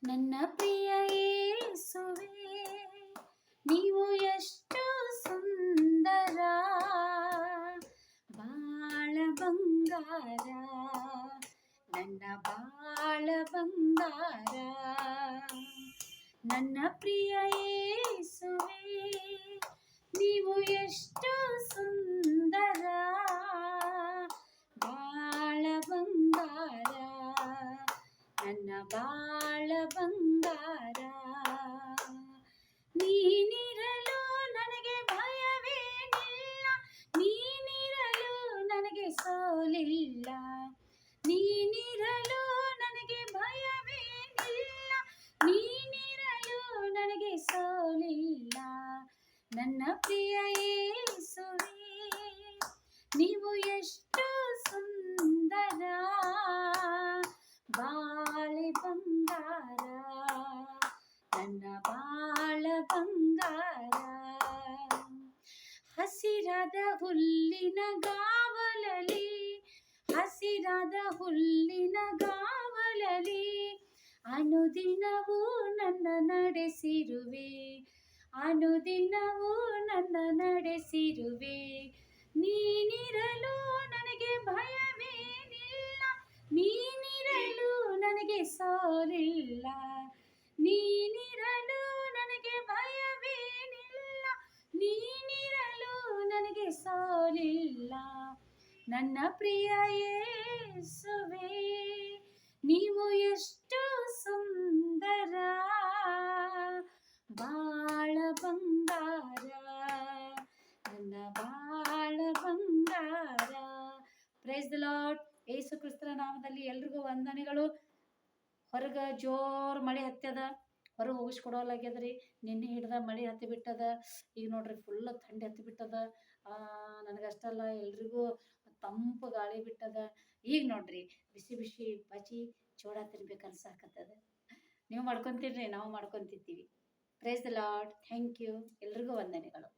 ನನ್ನ ಪ್ರಿಯ ಯೇಸುವೇ, ನೀವು ಎಷ್ಟು ಸುಂದರ, ಬಾಳ ಬಂಗಾರ, ನನ್ನ ಬಾಳ ಬಂಗಾರ. ನನ್ನ ಪ್ರಿಯ ಯೇಸುವೇ, ನೀವು ಎಷ್ಟು ಸುಂದರ, ಬಾಳ ಬಂಗಾರ, ನನ್ನ ಬಾಳ ಬಂಗಾರ. ನೀನಿರಲು ನನಗೆ ಭಯವೇನಿಲ್ಲ, ನೀನಿರಲು ನನಗೆ ಸೋಲಿಲ್ಲ, ನೀನಿರಲು ನನಗೆ ಭಯವೇನಿಲ್ಲ, ನೀನಿರಲು ನನಗೆ ಸೋಲಿಲ್ಲ. ನನ್ನ ಪ್ರಿಯ ಯೇಸುವೇ, ನೀವು ಎಷ್ಟು ಸುಂದರ, ಬಾಳೆ ಬಂಗಾರ, ನನ್ನ ಬಾಳ ಬಂಗಾರ. ಹಸಿರಾದ ಹುಲ್ಲಿನ ಗಾವಲಲಿ, ಹಸಿರಾದ ಹುಲ್ಲಿನ ಗಾವಲಲಿ ಅನುದಿನವೂ ನನ್ನ ನಡೆಸಿರುವೆ, ಅನುದಿನವೂ ನನ್ನ ನಡೆಸಿರುವೆ. ನೀನಿರಲು ನನಗೆ ಭಯವೇನಿಲ್ಲ, ನೀನಿರಲು ನನಗೆ ಸೋಲಿಲ್ಲ, ನೀನಿರಲು ನನಗೆ ಭಯವೇನಿಲ್ಲ, ನೀನಿರಲು ನನಗೆ ಸೋಲಿಲ್ಲ. ನನ್ನ ಪ್ರಿಯ ಯೇಸುವೇ, ನೀವು ಎಷ್ಟು ಸುಂದರ, ಬಾಳ ಬಂಗಾರ, ನನ್ನ ಬಾಳ ಬಂಗಾರ. Price the lord. ಯೇಸು ಕ್ರಿಸ್ತನ ನಾಮದಲ್ಲಿ ಎಲ್ರಿಗೂ ವಂದನೆಗಳು. ಹೊರಗೆ ಜೋರು ಮಳೆ ಹತ್ಯದ, ಹೊರಗೆ ಹೋಗಿಸ್ಕೊಡೋಲಾಗ್ಯದ್ರಿ. ನಿನ್ನೆ ಹಿಡ್ದ ಮಳೆ ಹತ್ತಿ ಬಿಟ್ಟದ, ಈಗ ನೋಡ್ರಿ ಫುಲ್ ಥಂಡಿ ಹತ್ತಿ ಬಿಟ್ಟದ. ನನಗಷ್ಟಲ್ಲ, ಎಲ್ರಿಗೂ ತಂಪು ಗಾಳಿ ಬಿಟ್ಟದ. ಈಗ ನೋಡ್ರಿ ಬಿಸಿ ಬಿಸಿ ಬಜ್ಜಿ ಚೂಡ ತಿನ್ಬೇಕು ಅನ್ಸಾಕತ್ತದ. ನೀವು ಮಾಡ್ಕೊತೀರಿ, ನಾವು ಮಾಡ್ಕೊತಿದ್ದೀವಿ. Praise the lord. Thank you. ಎಲ್ರಿಗೂ ವಂದನೆಗಳು.